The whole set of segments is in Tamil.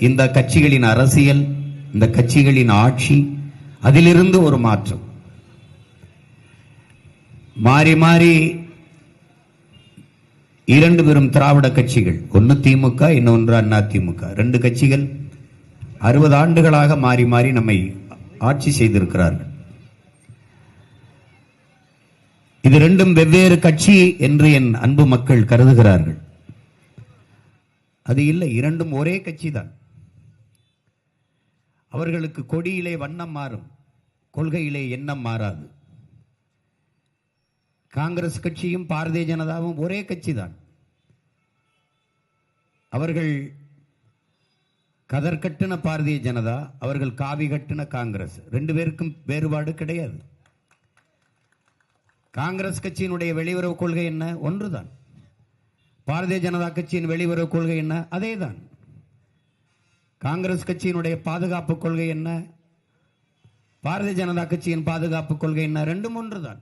இந்த கட்சிகளின் அரசியல், இந்த கட்சிகளின் ஆட்சி, அதிலிருந்து ஒரு மாற்றம். மாறி மாறி இரண்டு பெரும் திராவிட கட்சிகள், ஒன்னு திமுக, இன்னொன்று அண்ணா திமுக, ரெண்டு கட்சிகள் 60 ஆண்டுகளாக மாறி மாறி நம்மை ஆட்சி செய்திருக்கிறார்கள். இது ரெண்டும் வெவ்வேறு கட்சி என்று என் அன்பு மக்கள் கருதுகிறார்கள். அது இல்லை, இரண்டும் ஒரே கட்சி தான். அவர்களுக்கு கொடியிலே வண்ணம் மாறும், கொள்கையிலே எண்ணம் மாறாது. காங்கிரஸ் கட்சியும் பாரதிய ஜனதாவும் ஒரே கட்சி தான். அவர்கள் கதர் கட்டின பாரதிய ஜனதா, அவர்கள் காவி கட்டின காங்கிரஸ். ரெண்டு பேருக்கும் வேறுபாடு கிடையாது. காங்கிரஸ் கட்சியினுடைய வெளியுறவு கொள்கை என்ன? ஒன்றுதான். பாரதிய ஜனதா கட்சியின் வெளியுறவு கொள்கை என்ன? அதேதான். காங்கிரஸ் கட்சியினுடைய பாதுகாப்பு கொள்கை என்ன? பாரதிய ஜனதா கட்சியின் பாதுகாப்பு கொள்கை என்ன? ரெண்டும் ஒன்றுதான்.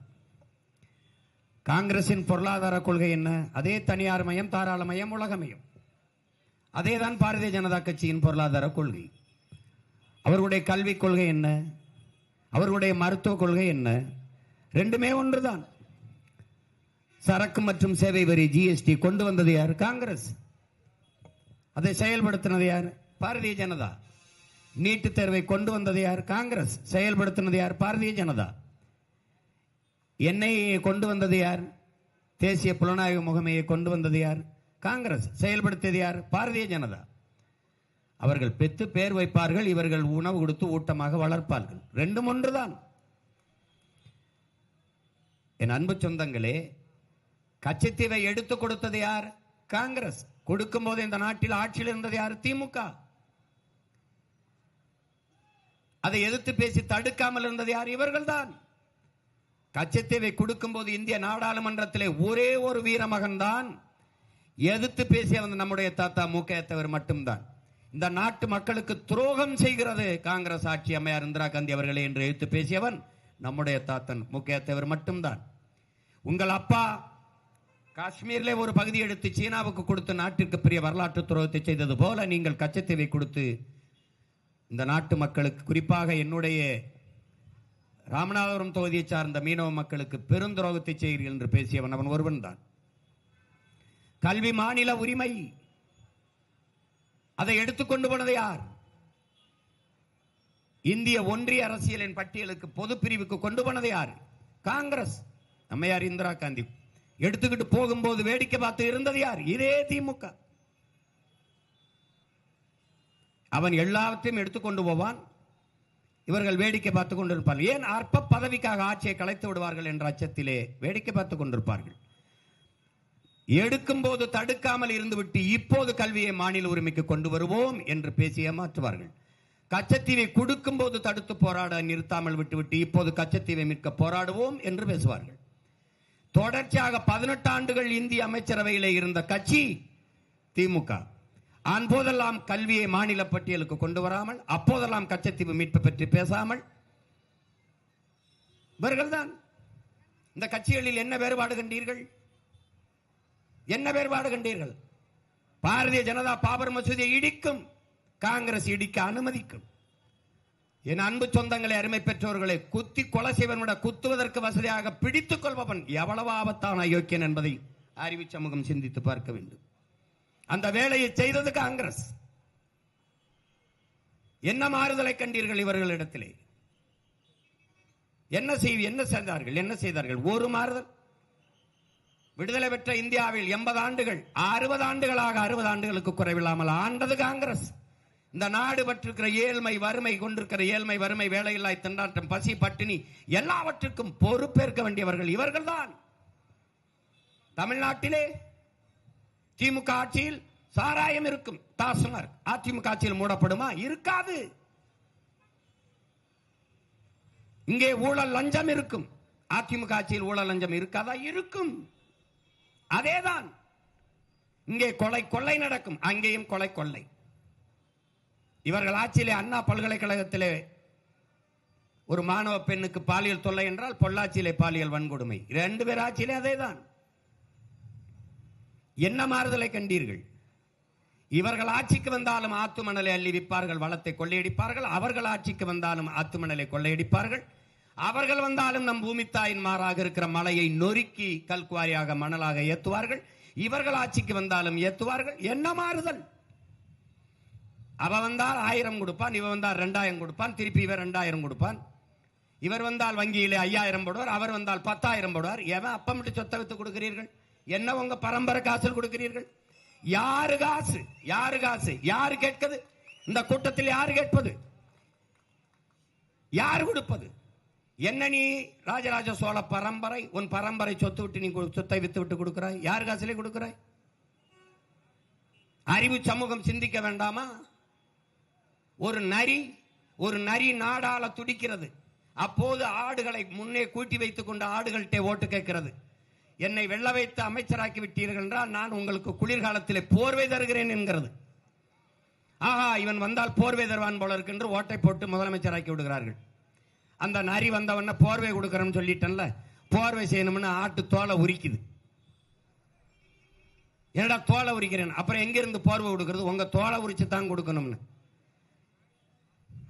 காங்கிரசின் பொருளாதார கொள்கை என்ன? அதே தனியார் மயம், தாராளமயம், உலகமயம். அதேதான் பாரதிய ஜனதா கட்சியின் பொருளாதார கொள்கை. அவர்களுடைய கல்விக் கொள்கை என்ன? அவர்களுடைய மருத்துவ கொள்கை என்ன? ரெண்டுமே ஒன்றுதான். சரக்கு மற்றும் சேவை வரி ஜிஎஸ்டி கொண்டு வந்தது யார்? காங்கிரஸ். அதை செயல்படுத்தினது யார்? பாரதிய ஜனதா. நீட்டு தேர்வை கொண்டு வந்தது யார்? காங்கிரஸ். செயல்படுத்தினது யார்? பாரதிய ஜனதா. என்ஐஏ கொண்டு வந்தது யார்? தேசிய புலனாய்வு முகமையை கொண்டு வந்தது யார்? காங்கிரஸ். செயல்படுத்தியது யார்? பாரதிய ஜனதா. அவர்கள் பெத்து பேர் வைப்பார்கள், இவர்கள் உணவு கொடுத்து ஊட்டமாக வளர்ப்பார்கள். ரெண்டும் ஒன்றுதான். என் அன்பு சொந்தங்களே, கச்சத்தீவை எடுத்து கொடுத்தது யார்? காங்கிரஸ். கொடுக்கும் போது இந்த நாட்டில் ஆட்சியில் இருந்தது யார்? திமுக. அதை எதிர்த்து பேசி தடுக்காமல் இருந்தது யார்? இவர்கள் தான். கச்சத்தீவை கொடுக்கும் போது இந்திய நாடாளுமன்றத்திலே ஒரே ஒரு வீரமகன் தான் எதிர்த்து பேசியவன் நம்முடைய தாத்தா மு.க. தவிர மட்டும்தான். இந்த நாட்டு மக்களுக்கு துரோகம் செய்கிறது காங்கிரஸ் ஆட்சி, அம்மையார் இந்திரா காந்தி அவர்களே என்று எதிர்த்து பேசியவன் நம்முடைய தாத்தன் மு.க. தவிர மட்டும்தான். உங்கள் அப்பா காஷ்மீரிலே ஒரு பகுதி எடுத்து சீனாவுக்கு கொடுத்து நாட்டிற்கு பெரிய வரலாற்று துரோகத்தை செய்தது போல நீங்கள் கச்சத்தீவை கொடுத்து இந்த நாட்டு மக்களுக்கு, குறிப்பாக என்னுடைய ராமநாதபுரம் தொகுதியை சார்ந்த மீனவ மக்களுக்கு பெரும் துரோகத்தை செய்கிறீர்கள் என்று பேசியவன் அவன் ஒருவன் தான். கல்வி மாநில உரிமை, அதை எடுத்துக்கொண்டு போனது யார்? இந்திய ஒன்றிய அரசியலின் பட்டியலுக்கு பொது பிரிவுக்கு கொண்டு போனது யார்? காங்கிரஸ். அம்மையார் இந்திரா காந்தி எடுத்துக்கிட்டு போகும்போது வேடிக்கை பார்த்து இருந்தது யார்? இதே திமுக. அவன் எல்லாத்தையும் எடுத்துக்கொண்டு போவான், இவர்கள் வேடிக்கை பார்த்துக் கொண்டிருப்பார்கள். ஏன்? அற்ப பதவிக்காக ஆட்சியை கலைத்து விடுவார்கள் என்ற அச்சத்திலே வேடிக்கை பார்த்துக் கொண்டிருப்பார்கள். எடுக்கும் போது தடுக்காமல் இருந்துவிட்டு இப்போது கல்வியை மாநில உரிமைக்கு கொண்டு வருவோம் என்று பேசி ஏமாற்றுவார்கள். கச்சத்தீவை கொடுக்கும் போது தடுத்து போராட நிறுத்தாமல் விட்டுவிட்டு இப்போது கச்சத்தீவை மீட்க போராடுவோம் என்று பேசுவார்கள். தொடர்ச்சியாக 18 ஆண்டுகள் இந்திய அமைச்சரவையிலே இருந்த கட்சி திமுக. அப்போதெல்லாம் கல்வியை மாநில பட்டியலுக்கு கொண்டு வராமல், அப்போதெல்லாம் கச்சத்தீவு மீட்பு பற்றி பேசாமல் இவர்கள்தான். இந்த கட்சிகளில் என்ன வேறுபாடு கண்டீர்கள்? என்ன வேறுபாடு கண்டீர்கள்? பாரதிய ஜனதா பாபர் மசூதியை இடிக்கும், காங்கிரஸ் இடிக்க அனுமதிக்கும். என் அன்பு சொந்தங்களை, அருமை பெற்றோர்களை, குத்தி கொலை செய்வன் விட குத்துவதற்கு வசதியாக பிடித்துக் கொள்பவன் எவ்வளவு ஆபத்தான அயோக்கியன் என்பதை அறிவு சமூகம் சிந்தித்து பார்க்க வேண்டும். அந்த வேலையை செய்தது காங்கிரஸ். என்ன மாறுதலை கண்டீர்கள் இவர்களிடத்திலே? என்ன செய்தார்கள்? ஒரு மாறுதல். விடுதலை பெற்ற இந்தியாவில் 80 ஆண்டுகள், 60 ஆண்டுகளாக 60 ஆண்டுகளுக்கு குறைவில்லாமல் ஆண்டது காங்கிரஸ். இந்த நாடு பற்றிருக்கிற ஏழ்மை, வறுமை, கொண்டிருக்கிற ஏழ்மை, வறுமை, வேலையில்லா திண்டாட்டம், பசி, பட்டினி எல்லாவற்றுக்கும் பொறுப்பேற்க வேண்டியவர்கள் இவர்கள் தான். தமிழ்நாட்டிலே திமுக ஆட்சியில் சாராயம் இருக்கும், டாஸ்மாக். அதிமுக ஆட்சியில் மூடப்படுமா? இருக்காது. இங்கே ஊழல் லஞ்சம் இருக்கும், அதிமுக ஆட்சியில் ஊழல் லஞ்சம் இருக்காதா? இருக்கும். அதேதான். இங்கே கொலை கொள்ளை நடக்கும், அங்கேயும் கொலை கொள்ளை. இவர்கள் ஆட்சியிலே அண்ணா பல்கலைக்கழகத்திலே ஒரு மாணவ பெண்ணுக்கு பாலியல் தொல்லை என்றால் பொள்ளாச்சியிலே பாலியல் வன்கொடுமை. 2 பேர் ஆட்சியிலே அதேதான். என்ன மாறுதலை கண்டீர்கள்? இவர்கள் ஆட்சிக்கு வந்தாலும் ஆத்து மணலை அள்ளி விற்பார்கள், வளத்தை கொள்ளையடிப்பார்கள். அவர்கள் ஆட்சிக்கு வந்தாலும் ஆத்து மணலை கொள்ளையடிப்பார்கள். அவர்கள் வந்தாலும் நம் பூமித்தாயின் மாறாக இருக்கிற மலையை நொறுக்கி கல்குவாரியாக மணலாக ஏற்றுவார்கள். இவர்கள் ஆட்சிக்கு வந்தாலும் ஏற்றுவார்கள். என்ன மாறுதல்? அவ வந்தால் 1000 கொடுப்பான், இவன் வந்தால் 2000 கொடுப்பான், திருப்பி இவர் 2000 கொடுப்பான். இவர் வந்தால் வங்கியிலே 5000 போடுவார், அவர் வந்தால் 10000 போடுவார். எவன் அப்பம் விட்டு சொத்தை வித்து கொடுக்கிறீர்கள்? என்ன உங்க பரம்பரை காசில் கொடுக்கிறீர்கள்? யாரு காசு? யாரு காசு? யாரு கேட்கிறது? இந்த கூட்டத்தில் யாரு கேட்பது? யாரு கொடுப்பது? என்ன நீ ராஜராஜ சோழ பரம்பரை, உன் பரம்பரை சொத்து விட்டு நீ சொத்தை வித்து விட்டு கொடுக்கிறாய்? யார் காசிலே கொடுக்கிறாய்? அறிவு சமூகம் சிந்திக்க வேண்டாமா? ஒரு நரி நாடால துடிக்கிறது. அப்போது ஆடுகளை முன்னே கூட்டி வைத்துக் கொண்டு ஆடுகள்கிட்ட ஓட்டு கேட்கிறது. என்னை வெள்ள வைத்து அமைச்சராக்கி விட்டீர்கள் என்றால் நான் உங்களுக்கு குளிர்காலத்திலே போர்வை தருகிறேன் என்கிறது. ஆஹா, இவன் வந்தால் போர்வை தருவான் போல இருக்கு என்று ஓட்டை போட்டு முதலமைச்சராக்கி விடுகிறார்கள். அந்த நரி வந்தவன போர்வை கொடுக்கறோம்னு சொல்லிட்டேன்ல, போர்வை செய்யணும்னு ஆட்டு தோலை உரிக்குது. என்னடா தோலை உரிக்கிறேன்? அப்புறம் எங்கிருந்து போர்வை கொடுக்கிறது? உங்க தோலை உரிச்சு தான் கொடுக்கணும்னு.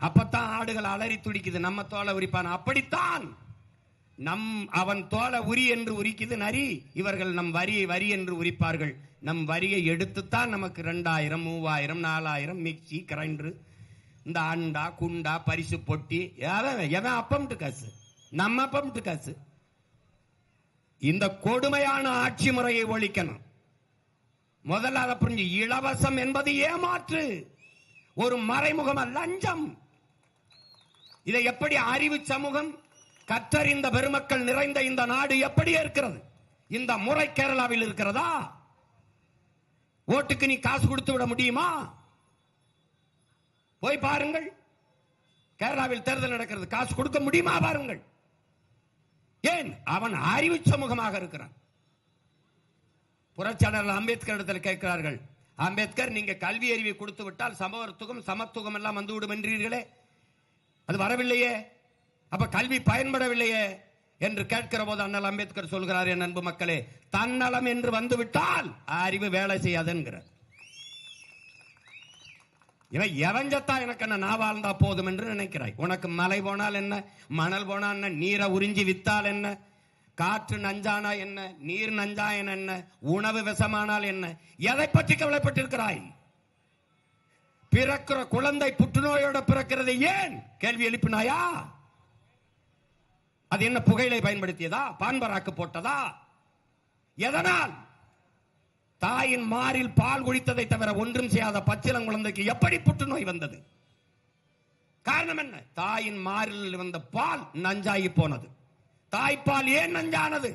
அப்பத்தான் ஆடுகள் அலறி துடிக்குது, நம்ம தோலை உரிப்பான். அப்படித்தான் அவன் தோலை உரி என்று உரிக்குது நரி. இவர்கள் நம் வரி என்று உரிப்பார்கள். நம் வரியை எடுத்துத்தான் நமக்கு 2000, 3000, 4000 மிக்சி, கிரைண்டர், இந்த அண்டா குண்டா பரிசு பொட்டி, எவன் அப்பம்ட்டு காசு? நம்ம அப்பம்ட்டு காசு. இந்த கொடுமையான ஆட்சி முறையை ஒழிக்கணும். முதல்ல அதை புரிஞ்சு. இலவசம் என்பது ஏமாற்று, ஒரு மறைமுகம், லஞ்சம். இதை எப்படி அறிவு சமூகம், கற்றறிந்த பெருமக்கள் நிறைந்த இந்த நாடு எப்படி இருக்கிறது? இந்த முறை கேரளாவில் இருக்கிறதா? ஓட்டுக்கு நீ காசு கொடுத்து விட முடியுமா? போய் பாருங்கள். கேரளாவில் தேர்தல் நடக்கிறது, காசு கொடுக்க முடியுமா? பாருங்கள். ஏன்? அவன் அறிவு சமூகமாக இருக்கிறான். புரட்சியாளர் அம்பேத்கர் இடத்தில் கேட்கிறார்கள், அம்பேத்கர், நீங்க கல்வி அறிவை கொடுத்து விட்டால் சமத்துவம் சமத்துவம் எல்லாம் வந்துவிடும் என்றீர்களே, அது வரவில்லையே, அப்ப கல்வி பயன்படவில்லையே என்று கேட்கிற போது அண்ணல் அம்பேத்கர் சொல்கிறார், என் அன்பு மக்களே, தன்னலம் என்று வந்துவிட்டால் அறிவு வேலை செய்யாது என்கிறார். இவன் எவஞ்சத்தா எனக்கு என்ன, நான் வாழ்ந்தா போதும் என்று நினைக்கிறாய். உனக்கு மலை போனால் என்ன, மணல் போனால் என்ன, நீரை உறிஞ்சி வித்தால் என்ன, காற்று நஞ்சானா என்ன, நீர் நஞ்சா என்ன, உணவு விஷமானால் என்ன, எதை பற்றி கவலைப்பட்டிருக்கிறாய்? பிறக்கிற குழந்தை புற்றுநோயோட பிறக்கிறது ஏன்? கேள்வி எழுப்பினாயா? அது என்ன, புகையிலை பயன்படுத்தியதா, பான்பராக்கு போட்டதா? எதனால்? தாயின் மாரில் பால் குடித்ததை தவிர ஒன்றும் செய்யாத பச்சிளம் குழந்தைக்கு எப்படி புற்றுநோய் வந்தது? காரணம் என்ன? தாயின் மாரில் வந்த பால் நஞ்சாகி போனது. தாய்ப்பால் ஏன் நஞ்சானது?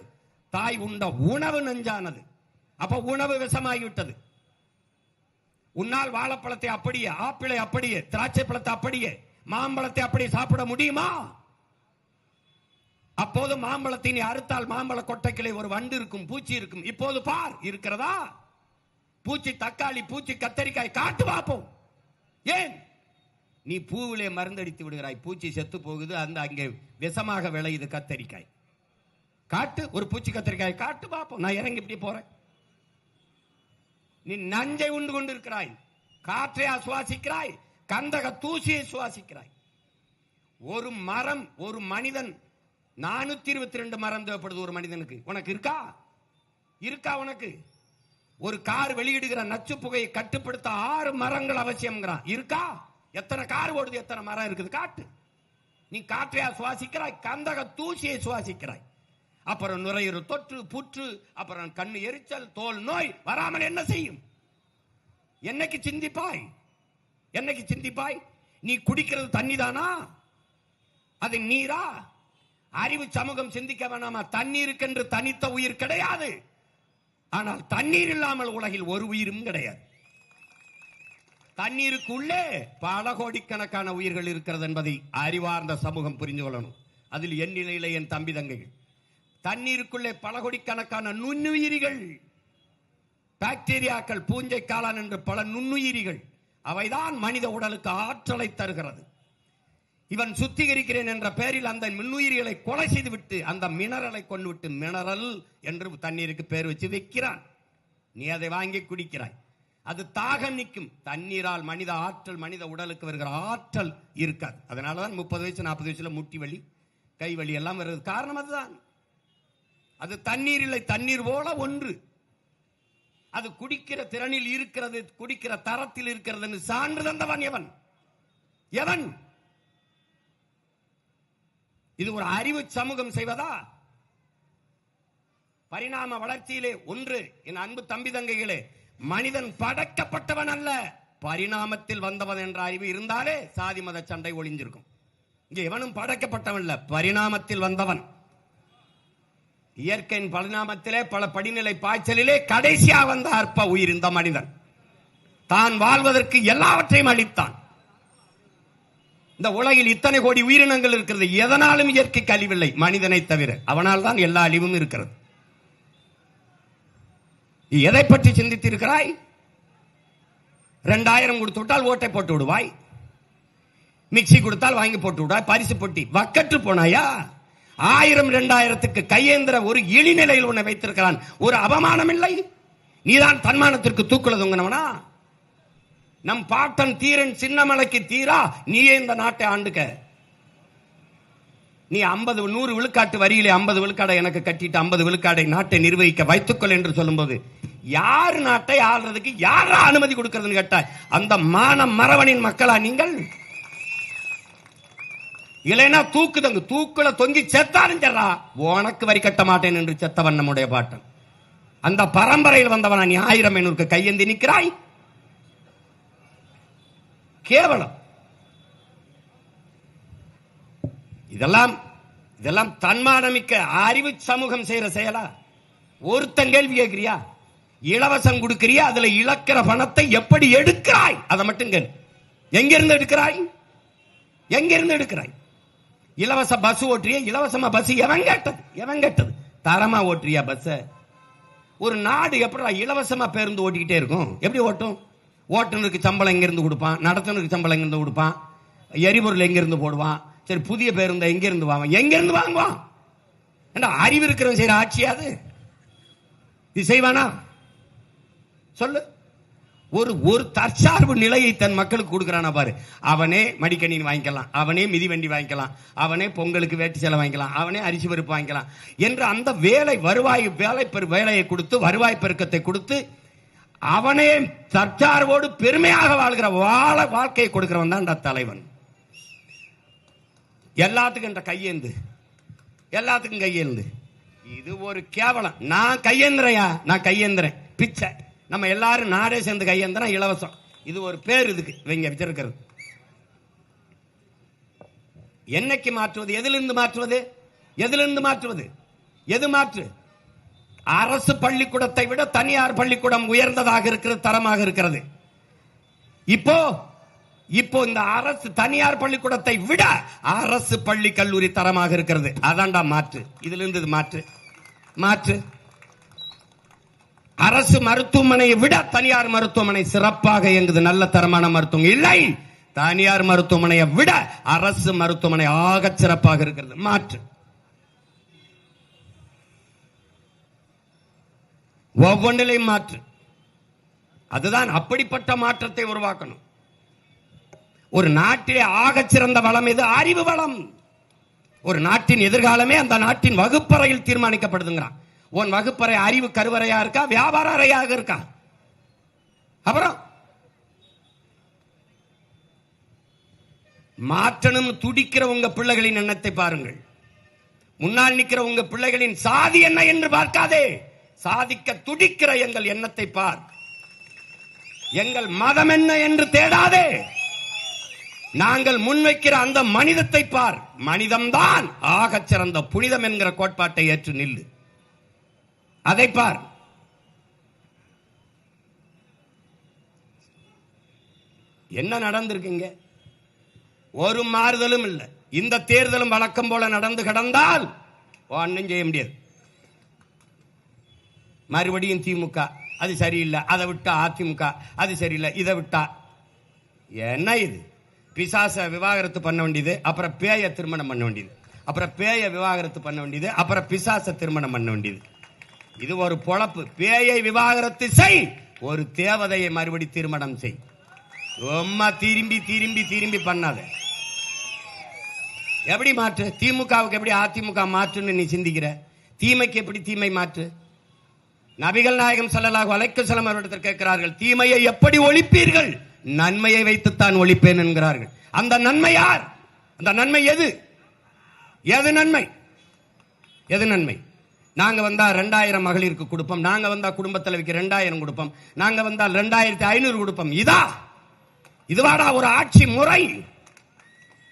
தாய் உண்ட உணவு நஞ்சானது. அப்ப உணவு விஷமாகிவிட்டது. உன்னால் வாழைப்பழத்தை அப்படியே, ஆப்பிளை அப்படியே, திராட்சை பழத்தை அப்படியே, மாம்பழத்தை அப்படியே சாப்பிட முடியுமா? அப்போது மாம்பழத்தை நீ அறுத்தால் மாம்பழ கொட்டைக்கிளை ஒரு வண்டு இருக்கும், பூச்சி இருக்கும். இப்போது பார், இருக்கிறதா? பூச்சி தக்காளி, பூச்சி கத்தரிக்காய், காட்டு பார்ப்போம். ஏன்? நீ பூவிலே மருந்தடித்து விடுகிறாய், பூச்சி செத்து போகுது, அந்த அங்கே விஷமாக விளையுது கத்தரிக்காய். காட்டு, ஒரு பூச்சி கத்தரிக்காய் காட்டு பார்ப்போம். நான் இறங்கி இப்படி போறேன். நீ நஞ்சை உண்டு கொண்டிருக்கிறாய், காற்றை சுவாசிக்கிறாய், கந்தக தூசியை சுவாசிக்கிறாய். ஒரு மரம், ஒரு மனிதன் 422 மரம் தேவைப்படுது ஒரு மனிதனுக்கு. உனக்கு இருக்கா? இருக்கா உனக்கு? ஒரு கார் வெளியிடுகிற நச்சு புகையை கட்டுப்படுத்த 6 மரங்கள் அவசியம். இருக்கா? எத்தனை கார் ஓடுது, எத்தனை மரம் இருக்குது? காட்டு. நீ காற்றையா சுவாசிக்கிறாய், கந்தக தூசியை சுவாசிக்கிறாய். அப்புறம் நுரையீரல் தொற்று, புற்று, அப்புறம் கண்ணு எரிச்சல், தோல் நோய் வராமல் என்ன செய்யும்? என்னைக்கு சிந்திப்பாய்? என்னைக்கு சிந்திப்பாய்? நீ குடிக்கிறது தண்ணி தானா? அது நீரா? அறிவு சமூகம் சிந்திக்க வேணாமா? தண்ணீருக்கென்று தனித்த உயிர் கிடையாது. ஆனால் தண்ணீர் இல்லாமல் உலகில் ஒரு உயிரும் கிடையாது. தண்ணீருக்குள்ளே பல கோடிக்கணக்கான உயிர்கள் இருக்கிறது என்பதை அறிவார்ந்த சமூகம் புரிந்து கொள்ளணும். அதில் என் நிலையில என் தம்பி தங்கைகள். தண்ணீருக்குள்ளே பல கோடிக்கணக்கான நுண்ணுயிரிகள், பாக்டீரியாக்கள், பூஞ்சை காளான் என்று பல நுண்ணுயிரிகள், அவைதான் மனித உடலுக்கு ஆற்றலை தருகிறது. இவன் சுத்திகரிக்கிறேன் என்ற பெயரில் அந்த நுண்ணுயிரிகளை கொலை செய்து விட்டு அந்த மினரலை கொண்டு விட்டு மினரல் என்று தண்ணீருக்கு பேர் வச்சு வைக்கிறான். நீ அதை வாங்கி குடிக்கிறாய். அது தாகம் நிற்கும். தண்ணீரால் மனித ஆற்றல், மனித உடலுக்கு வருகிற ஆற்றல் இருக்காது. அதனாலதான் 30 வயசு 40 வயசுல முட்டி வலி, கை வலி எல்லாம் வருது. காரணம் அதுதான். அது தண்ணீர் இல்லை, தண்ணீர் போல ஒன்று. அது குடிக்கிற திறனில் இருக்கிறது, குடிக்கிற தரத்தில் இருக்கிறது சான்று தந்தவன் எவன்? எவன்? இது ஒரு அறிவு சமூகம் செய்வதா? பரிணாம வளர்ச்சியிலே ஒன்று, என் அன்பு தம்பி தங்கைகளே, மனிதன் படைக்கப்பட்டவன் அல்ல, பரிணாமத்தில் வந்தவன் என்ற அறிவு இருந்தாலே சாதி மத சண்டை ஒளிஞ்சிருக்கும். இங்க எவனும் படைக்கப்பட்டவன் இல்ல, பரிணாமத்தில் வந்தவன். இயற்கையின் பரிணாமத்திலே பல படிநிலை பாய்ச்சலிலே கடைசியாக வந்த அற்ப உயிர் இந்த மனிதன். தான் வாழ்வதற்கு எல்லாவற்றையும் அளித்தான். இந்த உலகில் இத்தனை கோடி உயிரினங்கள் இருக்கிறது, எதனாலும் இயற்கைக்கு அழிவில்லை, மனிதனை தவிர. அவனால் தான் எல்லா அழிவும் இருக்கிறது. எதை பற்றி சிந்தித்திருக்கிறாய்? 2000 கொடுத்து விட்டால் ஓட்டை போட்டு விடுவாய், மிக்சி கொடுத்தால் வாங்கி போட்டு விடுவாய், பரிசு பொட்டி வக்கற்று போனாயா? 1000 2000க்கு கையேந்திர ஒரு இழிநிலையில் உன்னை வைத்திருக்கிறான். ஒரு அவமானம் இல்லை? நீதான் தன்மானத்திற்கு தூக்குல தொங்கினவனா? நம் பாட்டன் தீரன் சின்னமலைக்கு தீரா நீயே இந்த நாட்டை ஆண்டுக்க. நீ 50 100 விழுக்காட்டு வரியிலே 50 விழுக்காடை எனக்கு கட்டிட்டு 50 விழுக்காடை நாட்டை நிர்வகிக்க வைத்துக்கொள் என்று சொல்லும்போது யார் நாட்டை ஆள்றதுக்கு யாரா அனுமதி கொடுக்கிறதுன்னு கேட்ட அந்த மான மரவனின் மக்களா நீங்கள்? இல்லைன்னா தூக்குதங்க, தூக்குல தொங்கி செத்தாலும் சரா உனக்கு வரி கட்ட மாட்டேன் என்று செத்தவன் நம்முடைய பாட்டன். அந்த பரம்பரையில் வந்தவனா நீ 1000 500க்கு கையேந்தி நிற்கிறாய்? கேவலம். இதெல்லாம் தன்மானமிக்க அறிவு சமூகம் செய்யற செயலா? ஒருத்தன் கேள்வி கேட்கிறியா? இலவசம் கொடுக்கிறியா? அதுல இழக்கிற பணத்தை எப்படி எடுக்கிறாய்? அதை மட்டும் கேள். எங்கிருந்து எடுக்கிறாய்? எங்கிருந்து எடுக்கிறாய்? இலவச பஸ் ஓட்டுறிய? இலவசமா பஸ் எவன் கேட்டது? எவன் கேட்டது? தரமா ஓட்டுறியா பஸ்? ஒரு நாடு எப்படி இலவசமா பேருந்து ஓட்டிக்கிட்டே இருக்கும்? எப்படி ஓட்டும்? ஓட்டுநருக்கு சம்பளம் எங்கிருந்து கொடுப்பான், நடத்துனருக்கு சம்பளம் எங்கிருந்து கொடுப்பான், எரிபொருள் எங்கிருந்து போடுவான், சரி புதிய பேருந்தை எங்கிருந்து வாங்குவான், எங்கிருந்து வாங்குவான்? அறிவு இருக்கிறவன் செய்யற ஆட்சியாது இது செய்வானா? சொல்லு. ஒரு தற்சார்பு நிலையை தன் மக்களுக்கு கொடுக்கிறானா பாரு. அவனே மடிக்கணினி வாங்கிக்கலாம், அவனே மிதிவண்டி வாங்கிக்கலாம், அவனே பொங்கலுக்கு வேட்டி சேலை வாங்கிக்கலாம், அவனே அரிசி பருப்பு வாங்கிக்கலாம் என்று அந்த வேலையை கொடுத்து வருவாய் பெருக்கத்தை கொடுத்து அவனே தற்சார்போடு பெருமையாக வாழ்கிற வாழ்க்கையை கொடுக்கிறவன் தான் தலைவன். எல்லாத்துக்கும் என்ற கையேந்து, எல்லாத்துக்கும் கையேந்து. இது ஒரு கேவலம். நான் கையேந்திரையா? நான் கையேந்திரன் பிச்சை. நம்ம எல்லாரும் நாடே சேர்ந்து கையேந்திரம் இலவசம். இது ஒரு பேர் இதுக்கு இவங்க வச்சிருக்கிறது. என்னைக்கு மாற்றுவது? எதிலிருந்து மாற்றுவது? எதிலிருந்து மாற்றுவது? எது மாற்று? அரசு பள்ளிக்கூடத்தை விட தனியார் பள்ளிக்கூடம் உயர்ந்ததாக இருக்கிறது, தரமாக இருக்கிறது. இப்போ இந்த அரசு தனியார் பள்ளிக்கூடத்தை விட அரசு பள்ளி கல்லூரி தரமாக இருக்கிறது. அதான்டா மாற்று. இதுல இருந்து மாற்று. மாற்று. அரசு மருத்துவமனையை விட தனியார் மருத்துவமனை சிறப்பாக இயங்குது, நல்ல தரமான மருத்துவம் இல்லை. தனியார் மருத்துவமனையை விட அரசு மருத்துவமனை ஆக சிறப்பாக இருக்கிறது. மாற்று. ஒவ்வொன்றிலையும் மாற்று. அதுதான் அப்படிப்பட்ட மாற்றத்தை உருவாக்கணும். ஒரு நாட்டிலே ஆகச் சிறந்த வளம் எது? அறிவு வளம். ஒரு நாட்டின் எதிர்காலமே அந்த நாட்டின் வகுப்பறையில் தீர்மானிக்கப்படுதுங்கிறான். உன் வகுப்பறை அறிவு கருவறையா இருக்கா, வியாபார அறையாக இருக்கா? அப்புறம் மாற்றணும் துடிக்கிற உங்க பிள்ளைகளின் எண்ணத்தை பாருங்கள். முன்னால் நிற்கிற உங்க பிள்ளைகளின் சாதி என்ன என்று பார்க்காதே, சாதிக்க துடிக்கிற எங்கள் எண்ணத்தை பார். எங்கள் மதம் என்ன என்று தேடாதே, நாங்கள் முன்வைக்கிற அந்த மனிதத்தை பார். மனிதம்தான் ஆகச் சிறந்த புனிதம் என்கிற கோட்பாட்டை ஏற்று நில்லு. அதை பார். என்ன நடந்திருக்குங்க? ஒரு மாறுதலும் இல்லை. இந்த தேர்தலும் வழக்கம் போல நடந்து கிடந்தால் ஒன்னும் செய்ய முடியாது. மறுபடியும் திமுக அது சரியில்லை, அதை விட்டா அதிமுக அது சரியில்லை, இதை விட்டா என்ன இது? பிசாச விவாகரத்து பண்ண வேண்டியது, அப்புறம் பேய திருமணம் பண்ண வேண்டியது, அப்புறம் பேய விவாகரத்து பண்ண வேண்டியது, அப்புறம் பிசாச திருமணம் பண்ண வேண்டியது. இது ஒரு பொழப்பு. பேயை விவாகரத்து செய், ஒரு தேவதையை மறுபடி திருமணம் செய். ரொம்ப திரும்பி திரும்பி திரும்பி பண்ணாத. எப்படி மாற்று? திமுகவுக்கு எப்படி அதிமுக மாற்றுன்னு நீ சிந்திக்கிற? தீமைக்கு எப்படி தீமை மாற்று? நபிகள் நாயகம் ஸல்லல்லாஹு அலைஹி வஸல்லம் அவர்களிடத்தில் கேட்கிறார்கள், தீமையை எப்படி ஒழிப்பீர்கள்? நன்மையை வைத்துத்தான் ஒழிப்பேன் என்கிறார்கள். அந்த நன்மை யார்? அந்த நன்மை எது? எது நன்மை? எது நன்மை? நாங்க வந்தா 2000 மகளிருக்கு கொடுப்போம், நாங்க வந்தா குடும்ப தலைவிக்கு 2000 கொடுப்போம், நாங்க வந்தால் 2500 கொடுப்போம். இதுவாடா ஒரு ஆட்சி முறை?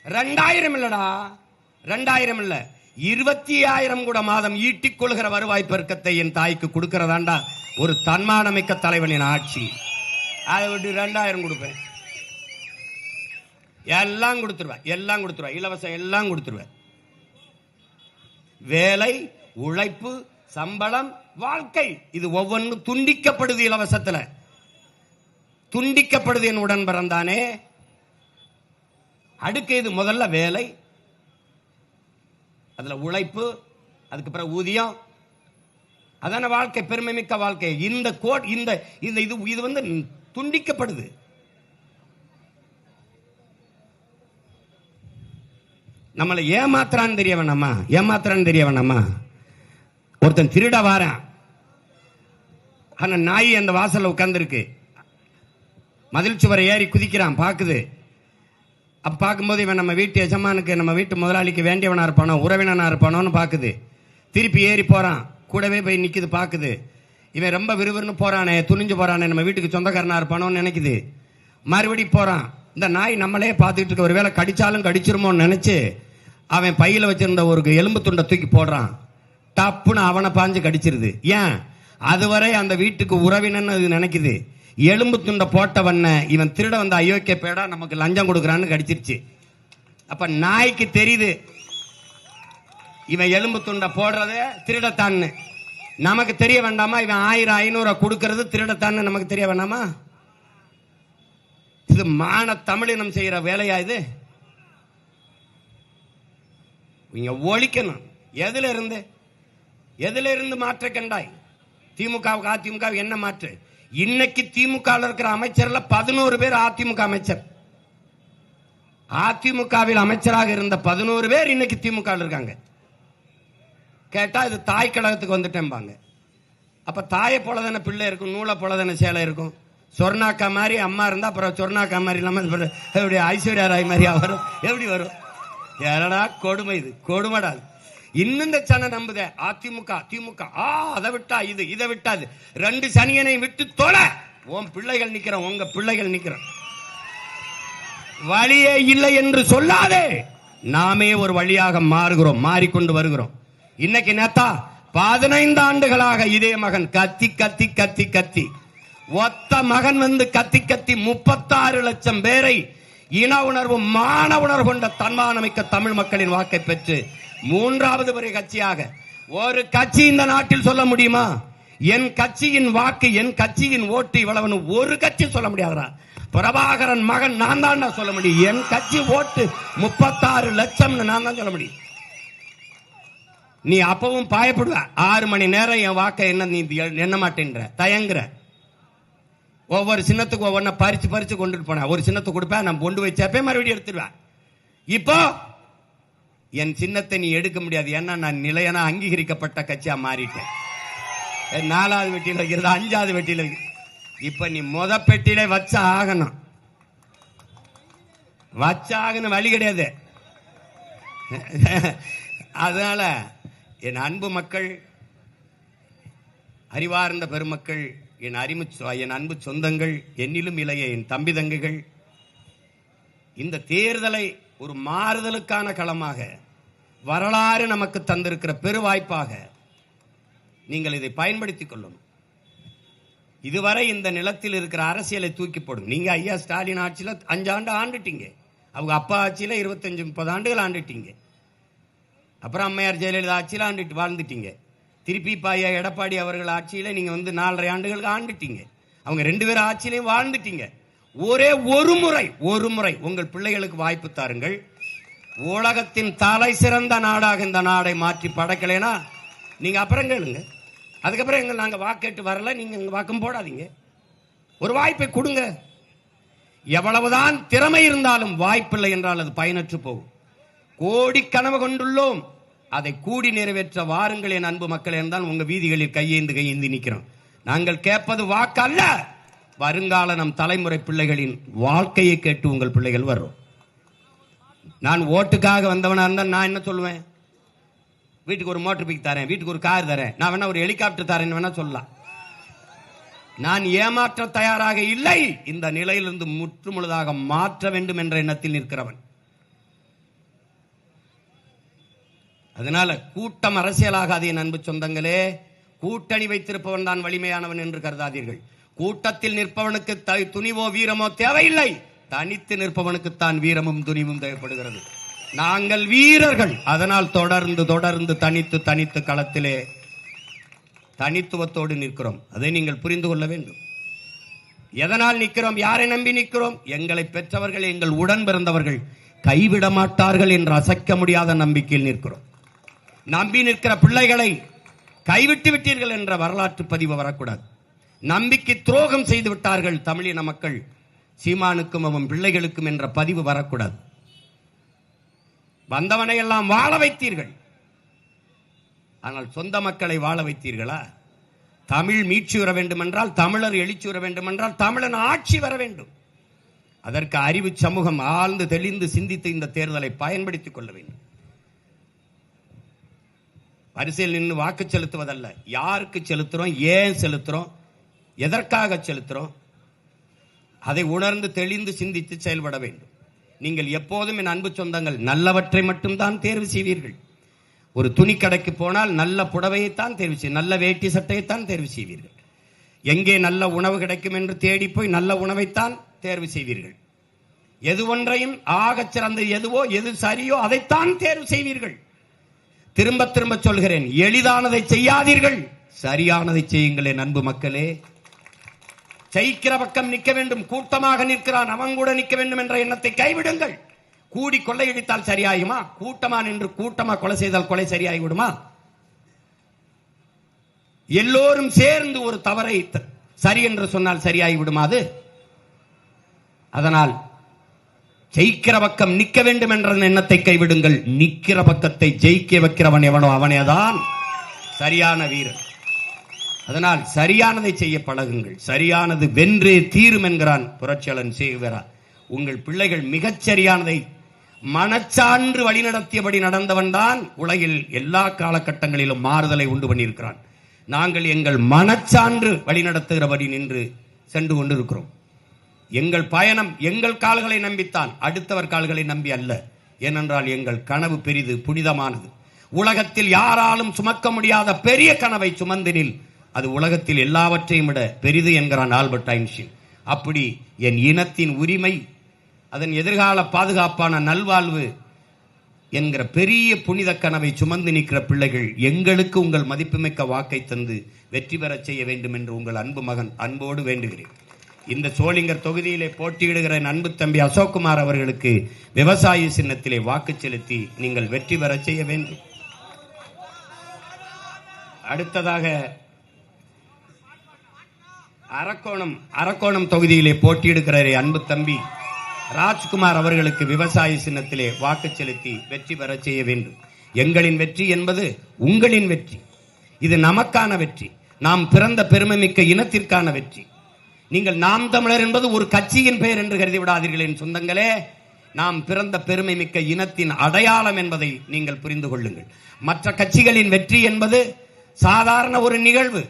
2000 இல்லடா, 2000 இல்ல, 25,000 கூட மாதம் ஈட்டிக் கொள்கிற வருவாய் பெருக்கத்தை என் தாய்க்கு கொடுக்கிறதாண்டா ஒரு தன்மானமிக்க தலைவனின் ஆட்சி. அதை விட்டு 2000 கொடுப்பேன், எல்லாம் கொடுத்துருவேன், எல்லாம் கொடுத்துருவேன், இலவசம் எல்லாம் கொடுத்துருவேன். வேலை, உழைப்பு, சம்பளம், வாழ்க்கை, இது ஒவ்வொன்றும் துண்டிக்கப்படுது. இலவசத்துல துண்டிக்கப்படுது. என் உடன் பிறந்தானே. அடுக்கு இது முதல்ல வேலை, அதுல உழைப்பு, அதுக்கு பிறகு ஊதியம், அதான வாழ்க்கை, பெருமை மிக்க வாழ்க்கை. இந்த கோட் இந்த இது வந்து துண்டிக்கப்படுது. நம்மளை ஏமாத்துறான்னு தெரிய வேணாமா? ஏமாத்துறான்னு தெரிய வேணாமா? ஒருத்தன் திருட வாரான், ஆனா நாய் அந்த வாசல்ல உட்கார்ந்துருக்கு, மதில் சுவரை ஏறி குதிக்கிறான், பாக்குது. அப்ப பார்க்கும்போது இவன் நம்ம வீட்டு எஜமானுக்கு, நம்ம வீட்டு முதலாளிக்கு வேண்டியவனா இருப்பானோ, உறவினனா இருப்பானோன்னு பாக்குது. திருப்பி ஏறி போறான், கூடவே போய் நிக்குது, பாக்குது. இவன் ரொம்ப விறுவிறுன்னு போறானே, துணிஞ்சு போறானே, நம்ம வீட்டுக்கு சொந்தக்காரனா இருப்பானோன்னு நினைக்குது. மறுபடி போறான். இந்த நாய் நம்மளே பார்த்துட்டு இருக்க, ஒரு வேளை கடிச்சாலும் கடிச்சிருமோன்னு நினைச்சு அவன் பையில வச்சிருந்த ஒரு எலும்பு துண்டை தூக்கி போடுறான். டப்புன்னு அவனை பாஞ்சு கடிச்சிருது. ஏன்? அதுவரை அந்த வீட்டுக்கு உறவினன்னு நினைக்குது. எலும்பு துண்டை போட்டவன இவன் திருட வந்த அயோக்கிய பேடா நமக்கு லஞ்சம் கொடுக்கறான்னு கடிச்சிருச்சு. அப்ப நாய்க்கு தெரியுது இவன் எலும்பு துண்டை போடுறதே திருடத்தான்னு. நமக்கு தெரிய வேண்டாமா? இவன் 1000 500 கொடுக்கறது திருடத்தான்னு நமக்கு தெரிய வேண்டாமா? இது மான தமிழினம் செய்யற வேலையா? இது நீங்க ஒழிக்கணும். எதுல இருந்து மாற்ற கண்டாய்? திமுகவுக்கு அதிமுக என்ன மாற்று? இன்னைக்கு திமுக இருக்கிற அமைச்சர்ல 11 பேர் அதிமுக அமைச்சர். அதிமுகவில் அமைச்சராக இருந்த 11 பேர் இன்னைக்கு திமுக இருக்காங்க. கேட்டா இது தாய் கழகத்துக்கு வந்துட்டேன்பாங்க. அப்ப தாயை போலதான பிள்ளை இருக்கும், நூலை போலதான சேலை இருக்கும். சொர்ணாக்கா மாதிரி அம்மா இருந்தா அப்புறம் சொர்ணாக்கா மாதிரி இல்லாம எப்படி ஐஸ்வர்யா ராய் மாதிரி வரும்? எப்படி வரும்? யாரடா கொடுமை? இது கொடுமைடா. இன்னும் இந்த சனை நம்புத அதிமுக திமுக. அதை விட்டா இது, இதை விட்டா இது. 2 சனியனை விட்டு தொலை. உன் பிள்ளைகள் நிக்கிறோம், உங்க பிள்ளைகள் நிக்கிறோம். வழியே இல்லை என்று சொல்லாதே. நாமே ஒரு வழியாக மாறுகிறோம், மாறிக்கொண்டு வருகிறோம். இன்னைக்கு நேத்தா 15 ஆண்டுகளாக இதே மகன் கத்தி கத்தி கத்தி கத்தி ஒத்த மகன் வந்து கத்தி கத்தி 36 லட்சம் பேரை இன உணர்வு, மான உணர்வு கொண்ட தன்மானமிக்க தமிழ் மக்களின் வாக்கை பெற்று 3வது பெரிய கட்சியாக ஒரு கட்சி இந்த நாட்டில் சொல்ல முடியுமா? என் கட்சியின் வாக்கு, என் கட்சியின் ஓட்டு இவ்வளவு ஒரு கட்சி சொல்ல முடியாதா? பிரபாகரன் மகன் நான் தான் சொல்ல முடியும். என் கட்சி ஓட்டு 36 லட்சம் நான் தான் சொல்ல முடியும். நீ அப்பவும் பாயப்படுவ. 6 மணி நேரம் என் வாக்க என்ன நீ எண்ண மாட்டேன்ற, தயங்குற. ஒவ்வொரு சின்னத்துக்கு ஒவ்வொன்ன பறிச்சு பறிச்சு கொண்டுட்டு போன. ஒரு சின்னத்தை கொடுப்பேன், நான் கொண்டு வச்சப்பே மறுபடியும் எடுத்துருவேன். இப்போ என் சின்னத்தை நீ எடுக்க முடியாது. ஏன்னா நான் நிலையான அங்கீகரிக்கப்பட்ட கட்சியா மாறிட்டேன். 4வது வெட்டியில வைக்கிறது, 5வது வெட்டியில வைக்கிறது. இப்ப நீ முத பெட்டியில வச்ச ஆகணும், வச்சாகணும், வழி கிடையாது. அதனால என் அன்பு மக்கள், அறிவார்ந்த பெருமக்கள், என் அன்பு சொந்தங்கள், என்னிலும் இளைய என் தம்பி தங்கைகள், இந்த தேர்தலை ஒரு மாறுதலுக்கான களமாக, வரலாறு நமக்கு தந்திருக்கிற பெருவாய்ப்பாக நீங்கள் இதை பயன்படுத்திக் கொள்ளணும். இதுவரை இந்த நிலத்தில் இருக்கிற அரசியலை தூக்கி போடும். நீங்க ஐயா ஸ்டாலின் ஆட்சியில 5 ஆண்டு ஆண்டுட்டீங்க, அவங்க அப்பா ஆட்சியில 25-30 ஆண்டுகள் ஆண்டுட்டீங்க, அப்புறம் அம்மையார் ஜெயலலிதா ஆட்சியில் ஆண்டுட்டு வாழ்ந்துட்டீங்க. திருப்பி ஐயா எடப்பாடி அவர்கள் ஆட்சியில நீங்க வந்து 4.5 ஆண்டுகளுக்கு ஆண்டுட்டீங்க. அவங்க 2 பேர் ஆட்சியிலையும் வாழ்ந்துட்டீங்க. ஒரே ஒரு முறை உங்கள் பிள்ளைகளுக்கு வாய்ப்பு தாருங்கள். உலகத்தின் தலை சிறந்த நாடாக இந்த நாடை மாற்றி படைக்கலைனா நீங்க அப்புறம் கேளுங்க. அதுக்கப்புறம் நாங்க வாக்கேட்டு வரல, நீங்க வாக்கம் போடாதீங்க. ஒரு வாய்ப்பை கொடுங்க. எவ்வளவுதான் திறமை இருந்தாலும் வாய்ப்பில்லை என்றால் அது பயனற்று போகும். கோடி கனவு கொண்டுள்ளோம், அதை கூடி நிறைவேற்ற வாருங்கள் என் அன்பு மக்கள் என்றால் உங்க வீதிகளில் கையேந்தி நிற்கிறோம். நாங்கள் கேட்பது வாக்கு அல்ல, வருங்கால நம் தலைமுறை பிள்ளைகளின் வாழ்க்கையை கேட்டு உங்கள் பிள்ளைகள் வரும். நான் ஓட்டுக்காக வந்தவனா இருந்தால் நான் என்ன சொல்லுவேன்? வீட்டுக்கு ஒரு மோட்டர் பைக் தரேன், வீட்டுக்கு ஒரு கார் தரேன், நான் வேணா ஒரு ஹெலிகாப்டர் தரேன் வேணா சொல்லலாம். நான் ஏமாற்ற தயாராக இல்லை. இந்த நிலையிலிருந்து முற்று முழுதாக மாற்ற வேண்டும் என்ற எண்ணத்தில் நிற்கிறவன். அதனால கூட்டம் அரசியலாகாது என் அன்பு சொந்தங்களே. கூட்டணி வைத்திருப்பவன் தான் வலிமையானவன் என்று கருதாதீர்கள். கூட்டத்தில் நிற்பவனுக்கு துணிவோ வீரமோ தேவையில்லை, தனித்து நிற்பவனுக்குத்தான் வீரமும் துணிவும் தேவைப்படுகிறது. நாங்கள் வீரர்கள், அதனால் தொடர்ந்து தனித்து களத்திலே தனித்துவத்தோடு நிற்கிறோம். அதை நீங்கள் புரிந்து கொள்ள வேண்டும். எதனால் நிற்கிறோம்? யாரை நம்பி நிற்கிறோம்? எங்களை பெற்றவர்கள், எங்கள் உடன் பிறந்தவர்கள் கைவிட மாட்டார்கள் என்ற அசைக்க முடியாத நம்பிக்கையில் நிற்கிறோம். நம்பி நிற்கிற பிள்ளைகளை கைவிட்டு விட்டீர்கள் என்ற வரலாற்று பதிவு வரக்கூடாது. நம்பிக்கை துரோகம் செய்து விட்டார்கள் தமிழின மக்கள் சீமானுக்கும் அவன் பிள்ளைகளுக்கும் என்ற பதிவு வரக்கூடாது. வந்தவனை எல்லாம் வாழ வைத்தீர்கள், ஆனால் சொந்த மக்களை வாழ வைத்தீர்களா? தமிழ் மீட்சி வர வேண்டும் என்றால், தமிழர் எழுச்சி வர வேண்டும் என்றால், தமிழன் ஆட்சி வர வேண்டும். அதற்கு அறிவு சமூகம் ஆழ்ந்து தெளிந்து சிந்தித்து இந்த தேர்தலை பயன்படுத்திக் கொள்ள வேண்டும். வரிசையில் நின்று வாக்கு செலுத்துவதல்ல, யாருக்கு செலுத்துறோம், ஏன் செலுத்துறோம், எதற்காக செலுத்துறோம், அதை உணர்ந்து தெளிந்து சிந்தித்து செயல்பட வேண்டும். நீங்கள் எப்போதும் என் அன்பு சொந்தங்கள் நல்லவற்றை மட்டும்தான் தேர்வு செய்வீர்கள். ஒரு துணி கடைக்கு போனால் நல்ல புடவையைத்தான் தேர்வு செய்ய, நல்ல வேட்டி சட்டையைத்தான் தேர்வு செய்வீர்கள். எங்கே நல்ல உணவு கிடைக்கும் என்று தேடி போய் நல்ல உணவைத்தான் தேர்வு செய்வீர்கள். எது ஒன்றையும் ஆகச் சிறந்த எதுவோ, எது சரியோ அதைத்தான் தேர்வு செய்வீர்கள். திரும்ப திரும்ப சொல்கிறேன், எளிதானதை செய்யாதீர்கள், சரியானதை செய்யுங்கள் என் அன்பு மக்களே. ஜெயிக்கிற பக்கம் நிற்க வேண்டும், கூட்டமாக நிற்கிறான் அவன் கூட நிற்க வேண்டும் என்ற எண்ணத்தை கைவிடுங்கள். கூடி கொள்ளையடித்தால் சரியாகுமா? கூட்டமா நின்று கூட்டமா கொலை செய்தால் கொலை சரியாகிவிடுமா? எல்லோரும் சேர்ந்து ஒரு தவறை சரி என்று சொன்னால் சரியாகிவிடுமா அது? அதனால் ஜெயிக்கிற பக்கம் நிற்க வேண்டும் என்ற எண்ணத்தை கைவிடுங்கள். நிற்கிற பக்கத்தை ஜெயிக்க வைக்கிறவன் எவனோ அவனேதான் சரியான வீரன். அதனால் சரியானதை செய்ய பழகுங்கள். சரியானது வென்றே தீரும் என்கிறான் புரட்சியாளன் சேகுவேரா. உங்கள் பிள்ளைகள் மிகச் சரியானதை மனச்சான்று வழிநடத்தியபடி நடந்தவன் தான் உலகில் எல்லா காலகட்டங்களிலும் மாறுதலை உண்டு பண்ணியிருக்கிறான். நாங்கள் எங்கள் மனச்சான்று வழிநடத்துகிறபடி நின்று சென்று கொண்டிருக்கிறோம். எங்கள் பயணம் எங்கள் கால்களை நம்பித்தான், அடுத்தவர் கால்களை நம்பி அல்ல. ஏனென்றால் எங்கள் கனவு பெரிது, புனிதமானது. உலகத்தில் யாராலும் சுமக்க முடியாத பெரிய கனவை சுமந்தினில் அது உலகத்தில் எல்லாவற்றையும் விட பெரிது என்கிறான் ஆல்பர்ட் ஐன்ஸ்டீன். அப்படி என் இனத்தின் உரிமை, அதன் எதிர்கால பாதுகாப்பான நல்வாழ்வு என்கிற பெரிய புனித கனவை சுமந்து நிற்கிற பிள்ளைகள் எங்களுக்கு உங்கள் மதிப்புமிக்க வாக்கை தந்து வெற்றி பெறச் செய்ய வேண்டும் என்று உங்கள் அன்பு மகன் அன்போடு வேண்டுகிறேன். இந்த சோளிங்கர் தொகுதியிலே போட்டியிடுகிற அன்பு தம்பி அசோக்குமார் அவர்களுக்கு விவசாய சின்னத்திலே வாக்கு செலுத்தி நீங்கள் வெற்றி பெறச் செய்ய வேண்டும். அடுத்ததாக அரக்கோணம் தொகுதியிலே போட்டியிடுகிற அன்பு தம்பி ராஜ்குமார் அவர்களுக்கு விவசாய சின்னத்திலே வாக்கு செலுத்தி வெற்றி பெற செய்ய வேண்டும். எங்களின் வெற்றி என்பது உங்களின் வெற்றி. இது நமக்கான வெற்றி, நாம் பிறந்த பெருமைமிக்க இனத்திற்கான வெற்றி. நீங்கள் நாம் தமிழர் என்பது ஒரு கட்சியின் பெயர் என்று கருதி விடாதீர்கள் என் சொந்தங்களே. நாம் பிறந்த பெருமைமிக்க இனத்தின் அடையாளம் என்பதை நீங்கள் புரிந்து கொள்ளுங்கள். மற்ற கட்சிகளின் வெற்றி என்பது சாதாரண ஒரு நிகழ்வு.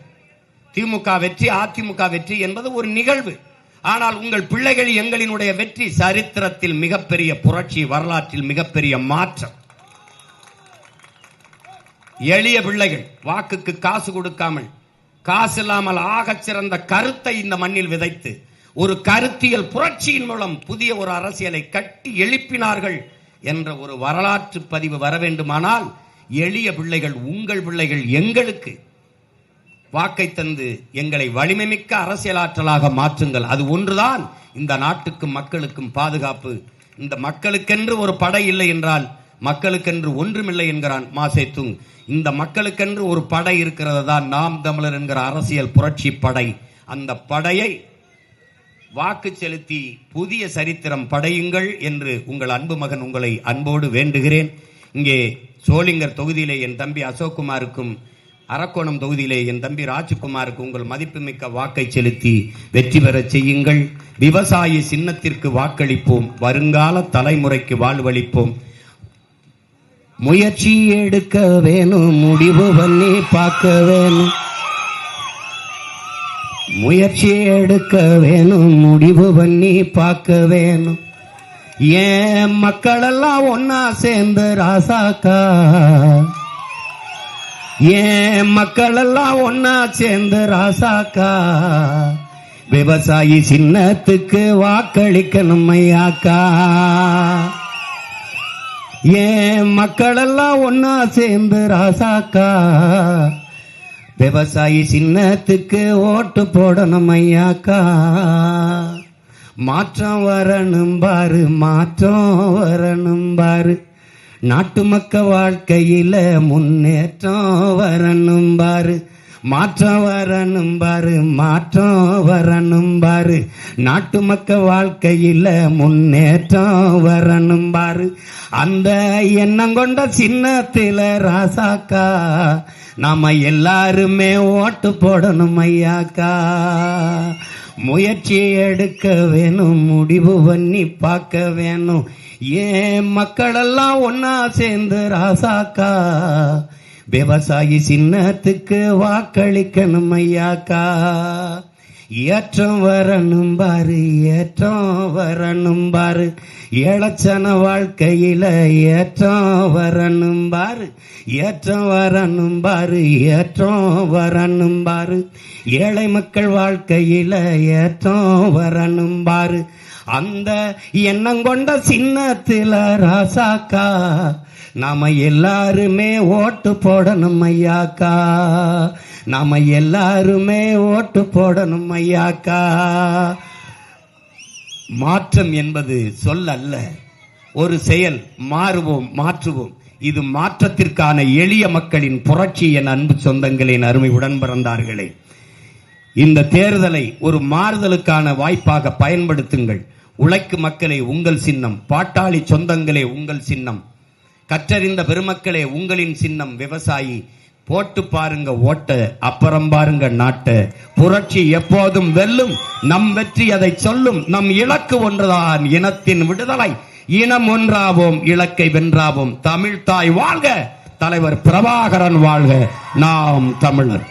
திமுக வெற்றி, அதிமுக வெற்றி என்பது ஒரு நிகழ்வு. ஆனால் உங்கள் பிள்ளைகள் எங்களினுடைய வெற்றி சரித்திரத்தில் மிகப்பெரிய புரட்சி, வரலாற்றில் மிகப்பெரிய மாற்றம். எளிய பிள்ளைகள் வாக்குக்கு காசு கொடுக்காமல், காசு இல்லாமல் ஆகச் சிறந்த கருத்தை இந்த மண்ணில் விதைத்து ஒரு கருத்தியல் புரட்சியின் மூலம் புதிய ஒரு அரசியலை கட்டி எழுப்பினார்கள் என்ற ஒரு வரலாற்று பதிவு வர வேண்டுமானால் எளிய பிள்ளைகள், உங்கள் பிள்ளைகள் எங்களுக்கு வாக்கை தந்து எங்களை வலிமைமிக்க அரசியலாற்றலாக மாற்றுங்கள். அது ஒன்றுதான் இந்த நாட்டுக்கும் மக்களுக்கும் பாதுகாப்பு. இந்த மக்களுக்கென்று ஒரு படை இல்லை என்றால் மக்களுக்கென்று ஒன்றுமில்லை என்கிறான் மாசேத்துங். இந்த மக்களுக்கென்று ஒரு படை இருக்கிறது தான் நாம் தமிழர் என்கிற அரசியல் புரட்சி படை. அந்த படையை வாக்கு செலுத்தி புதிய சரித்திரம் படையுங்கள் என்று உங்கள் அன்பு மகன் உங்களை அன்போடு வேண்டுகிறேன். இங்கே சோளிங்கர் தொகுதியிலே என் தம்பி அசோக்குமாருக்கும், அரக்கோணம் தொகுதியிலே என் தம்பி ராஜ்குமாருக்கு உங்கள் மதிப்புமிக்க வாக்கை செலுத்தி வெற்றி பெறச் செய்யுங்கள். விவசாயி சின்னத்திற்கு வாக்களிப்போம். வருங்கால தலைமுறைக்கு வாழ்வளிப்போம். முயற்சி எடுக்க வேணும், முடிவு பண்ணி பார்க்க வேணும். முயற்சி எடுக்க வேணும், முடிவு பண்ணி பார்க்க வேணும். ஏன் மக்களெல்லாம் ஒன்னா சேர்ந்து ராசாக்கா, ஏன் மக்களெல்லாம் ஒன்னா சேர்ந்து ராசாக்கா, விவசாயி சின்னத்துக்கு வாக்களிக்கணும் ஐயாக்கா. ஏன் மக்களெல்லாம் ஒன்னா சேர்ந்து ராசாக்கா, விவசாயி சின்னத்துக்கு ஓட்டு போடணும் ஐயாக்கா. மாற்றம் வரணும் பாரு, மாற்றம் வரணும் பாரு, நாட்டு மக்க வாழ்க்கையில முன்னேற்றம் வரணும் பாரு. மாற்றம் வரணும் பாரு, மாற்றம் வரணும் பாரு, நாட்டு மக்க வாழ்க்கையில முன்னேற்றம் வரணும் பாரு. அந்த எண்ணம் கொண்ட சின்னத்தில ராசாக்கா நாம எல்லாருமே ஓட்டு போடணும் ஐயாக்கா. முயற்சி எடுக்க வேணும், முடிவு பண்ணி பார்க்க வேணும். ஏன் மக்களெல்லாம் ஒன்னா சேர்ந்து ராசாக்கா, விவசாயி சின்னத்துக்கு வாக்களிக்கணும் ஐயாக்கா. ஏற்றம் வரணும் பாரு, ஏற்றம் வரணும் பாரு, ஏழச்சன வாழ்க்கையில ஏற்றம் வரணும் பாரு, ஏற்றம் வரணும் பாரு, ஏற்றம் வரணும் பாரு, ஏழை மக்கள் வாழ்க்கையில ஏற்றம் வரணும் பாரு. அந்த எண்ணம் கொண்ட சின்னத்தில ராசாக்கா நாம எல்லாருமே ஓட்டு போடணும் ஐயாக்கா. நாம எல்லாருமே ஓட்டு போடணும் ஐயாக்கா. மாற்றம் என்பது சொல் அல்ல, ஒரு செயல். மாறுவோம், மாற்றுவோம். இது மாற்றத்திற்கான எளிய மக்களின் புரட்சி. என் அன்பு சொந்தங்களின் அருமை உடன் பிறந்தார்களே, இந்த தேர்தலை ஒரு மாறுதலுக்கான வாய்ப்பாக பயன்படுத்துங்கள். உழைக்கும் மக்களே உங்கள் சின்னம், பாட்டாளி சொந்தங்களே உங்கள் சின்னம், கற்றறிந்த பெருமக்களே உங்களின் சின்னம் விவசாயி. போட்டு பாருங்க ஓட்ட, அப்புறம் பாருங்க நாட்ட. புரட்சி எப்போதும் வெல்லும், நம் வெற்றி அதை சொல்லும். நம் இலக்கு ஒன்றுதான், இனத்தின் விடுதலை. இனம் ஒன்றாவோம், இலக்கை வென்றாவோம். தமிழ் தாய் வாழ்க, தலைவர் பிரபாகரன் வாழ்க. நாம் தமிழர்.